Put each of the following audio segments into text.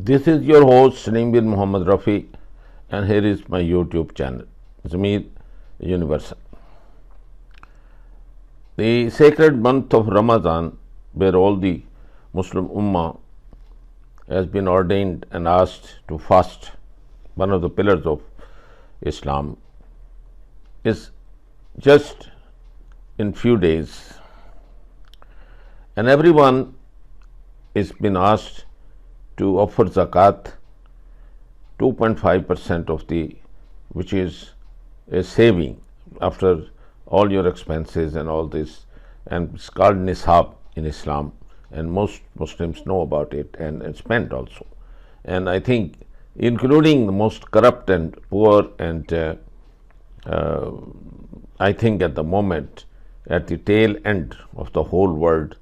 This is your host Salim bin Muhammad Rafi, and here is my YouTube channel, Zamir Universal. The sacred month of Ramadan, where all the Muslim Ummah has been ordained and asked to fast, one of the pillars of Islam, is just in few days, and everyone is been asked to offer zakat, 2.5% of the, which is a saving after all your expenses and all this, and it's called nisab in Islam, and most Muslims know about it and spend also. And I think, including the most corrupt and poor, and I think at the moment, at the tail end of the whole world,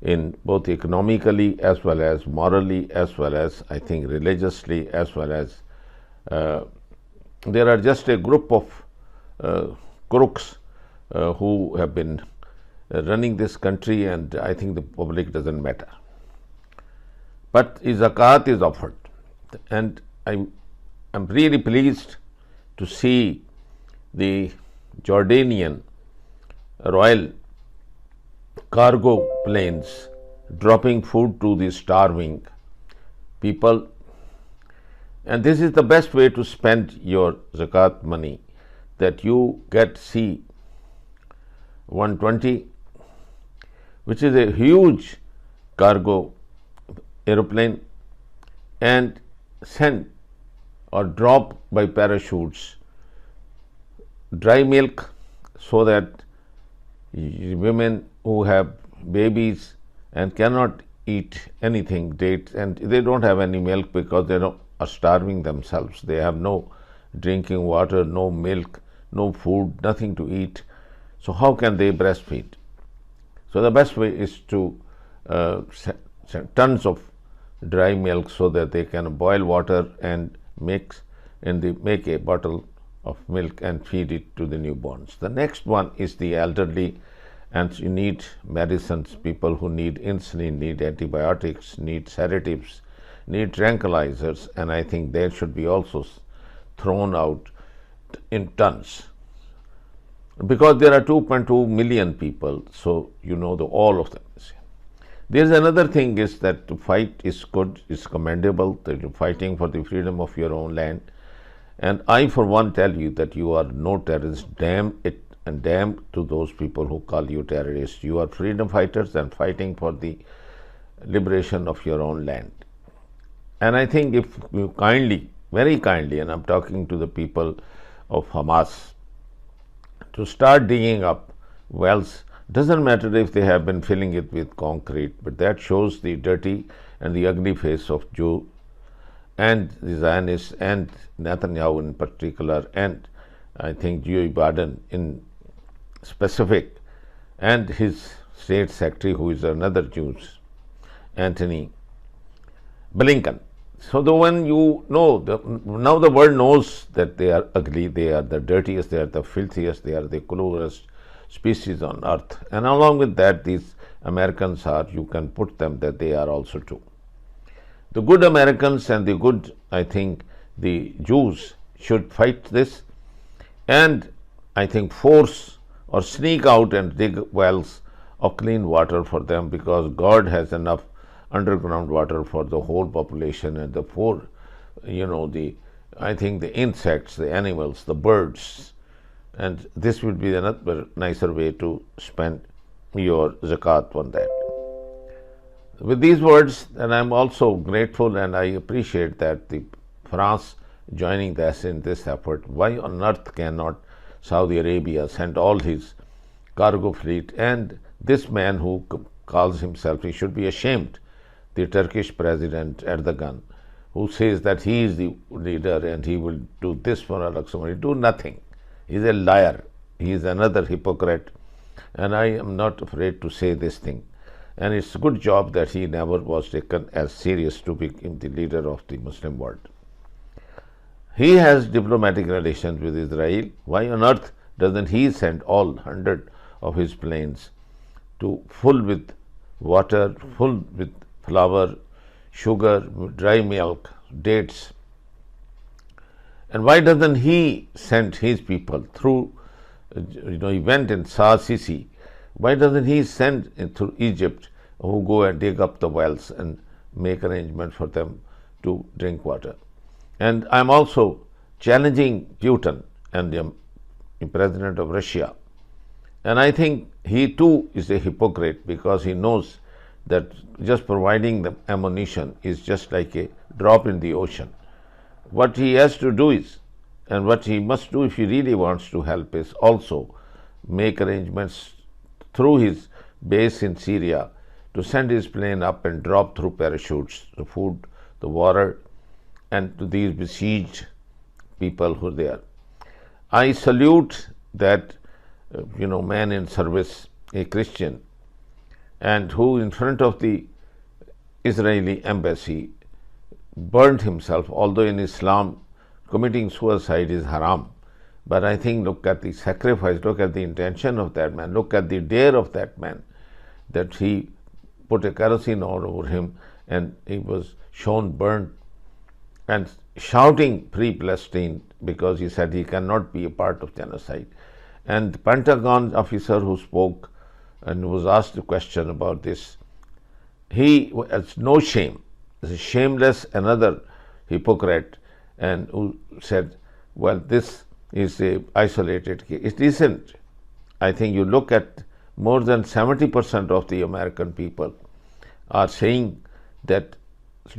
in both economically as well as morally, as well as I think religiously, as well as there are just a group of crooks who have been running this country, and I think the public doesn't matter. But zakat is offered, and I am really pleased to see the Jordanian royal cargo planes dropping food to the starving people, and this is the best way to spend your zakat money, that you get C-120, which is a huge cargo aeroplane, and send or drop by parachutes dry milk, so that women who have babies and cannot eat anything, dates, and they don't have any milk because they are starving themselves. They have no drinking water, no milk, no food, nothing to eat. So how can they breastfeed? So the best way is to send tons of dry milk, so that they can boil water and mix, and they make a bottle of milk and feed it to the newborns. The next one is the elderly, and you need medicines, people who need insulin, need antibiotics, need sedatives, need tranquilizers, and I think they should be also thrown out in tons, because there are 2.2 million people, so you know all of them. There is another thing, is that to fight is good, is commendable, that you're fighting for the freedom of your own land, and I for one tell you that you are no terrorist. Damn it, and damn to those people who call you terrorists. You are freedom fighters and fighting for the liberation of your own land. And I think if you kindly, very kindly, and I'm talking to the people of Hamas, to start digging up wells, doesn't matter if they have been filling it with concrete, but that shows the dirty and the ugly face of Jew and the Zionists and Netanyahu in particular, and I think Joe Biden in specific, and his state secretary, who is another Jew, Anthony Blinken. So when you know, now the world knows that they are ugly, they are the dirtiest, they are the filthiest, they are the cruelest species on earth, and along with that, these Americans are, you can put them that they are also too. The good Americans and the good, I think, the Jews should fight this, and I think force or sneak out and dig wells of clean water for them, because God has enough underground water for the whole population, and the poor, I think the insects, the animals, the birds, and this would be another nicer way to spend your zakat on that. With these words, and I'm also grateful and I appreciate that the France joining us in this effort. Why on earth cannot Saudi Arabia send all his cargo fleet? And this man who calls himself, he should be ashamed, the Turkish President Erdogan, who says that he is the leader and he will do this for Al-Aqsa, do nothing. He is a liar. He is another hypocrite, and I am not afraid to say this thing. And it's a good job that he never was taken as serious to become the leader of the Muslim world. He has diplomatic relations with Israel. Why on earth doesn't he send all 100 of his planes to full with water, full with flour, sugar, dry milk, dates. And why doesn't he send his people through, he went and saw Sisi. Why doesn't he send through Egypt who go and dig up the wells and make arrangements for them to drink water? And I'm also challenging Putin and the president of Russia. And I think he too is a hypocrite, because he knows that just providing the ammunition is just like a drop in the ocean. What he has to do is, and what he must do if he really wants to help, is also make arrangements through his base in Syria to send his plane up and drop through parachutes the food, the water, and to these besieged people who are there. I salute that man in service, a Christian, and who in front of the Israeli embassy burned himself, although in Islam committing suicide is haram. But I think, look at the sacrifice, look at the intention of that man, look at the dare of that man, that he put a kerosene all over him and he was shown burnt and shouting pre-Palestine, because he said he cannot be a part of genocide. And the Pentagon officer who spoke and was asked a question about this, he has no shame, is a shameless, another hypocrite, and who said, well, this is a isolated case. It isn't. I think you look at more than 70% of the American people are saying that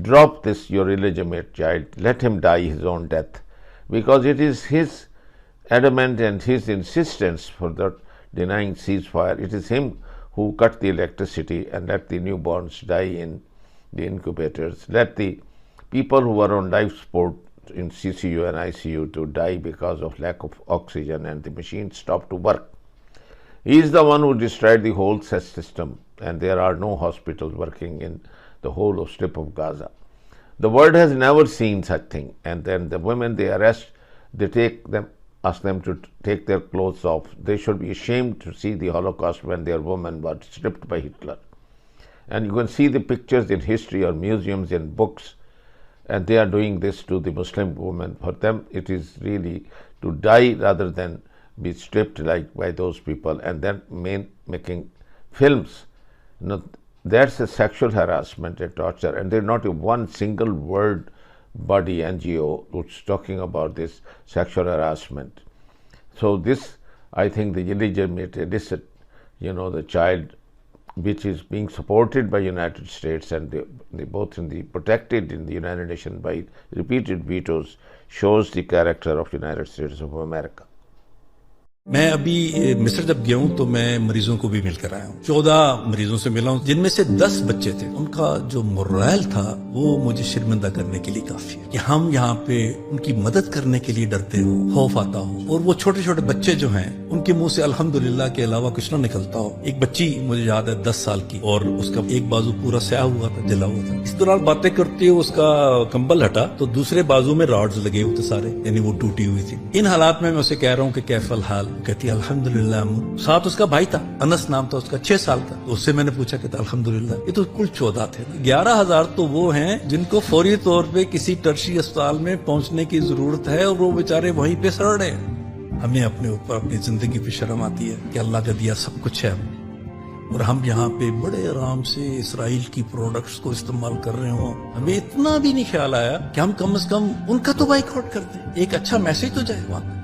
drop this, your illegitimate child, let him die his own death, because it is his adamant and his insistence for that denying ceasefire. It is him who cut the electricity and let the newborns die in the incubators, let the people who are on life support in CCU and ICU to die because of lack of oxygen and the machines stop to work. He is the one who destroyed the whole system, and there are no hospitals working in the whole of strip of Gaza. The world has never seen such thing. And then the women they arrest, they take them, ask them to take their clothes off. They should be ashamed to see the Holocaust when their women were stripped by Hitler. And you can see the pictures in history or museums and books, and they are doing this to the Muslim women. For them it is really to die rather than be stripped like by those people, and then making films. That's a sexual harassment and torture, and there's not one single word body NGO who's talking about this sexual harassment. So this, I think, the illegitimate, illicit, the child, which is being supported by United States and they both protected in the United Nations by repeated vetoes, shows the character of United States of America. मैं अभी मिस्र जब गया हूँ तो मैं मरीजों को भी मिलकर आया हूँ। 14 मरीजों से मिला हूँ, जिनमें से 10 बच्चे थे। उनका जो मोरल था वो मुझे शर्मिंदा करने के लिए काफी है कि हम यहाँ पे उनकी मदद करने के लिए डरते हो, खौफ आता हो, और वो छोटे छोटे बच्चे जो हैं उनके मुंह से अल्हम्दुलिल्लाह के अलावा कुछ ना निकलता हो। एक बच्ची मुझे याद है 10 साल की, और उसका एक बाजू पूरा स्याह हुआ था, जला हुआ था। इस दौरान बातें करते हुए उसका कंबल हटा तो दूसरे बाजू में रॉड्स लगे हुए थे सारे, यानी वो टूटी हुई थी। इन हालात में मैं उसे कह रहा हूँ कि कैफल हाल, कहती है अल्हम्दुलिल्लाह। साथ उसका भाई था, अनस नाम था उसका, 6 साल का। तो उससे मैंने पूछा, कहता अल्हम्दुलिल्लाह। ये तो कुल 14 थे। 11,000 तो वो हैं जिनको फौरी तौर पे किसी टर्शी अस्पताल में पहुंचने की जरूरत है, और वो बेचारे वहीं पे सड़ रहे हैं। हमें अपने ऊपर, अपनी जिंदगी पे शर्म आती है कि अल्लाह का दिया सब कुछ है, और हम यहाँ पे बड़े आराम से इसराइल की प्रोडक्ट्स को इस्तेमाल कर रहे हो। हमें इतना भी नहीं ख्याल आया कि हम कम से कम उनका तो बाइकआउट कर दें, एक अच्छा मैसेज तो जाए वहां।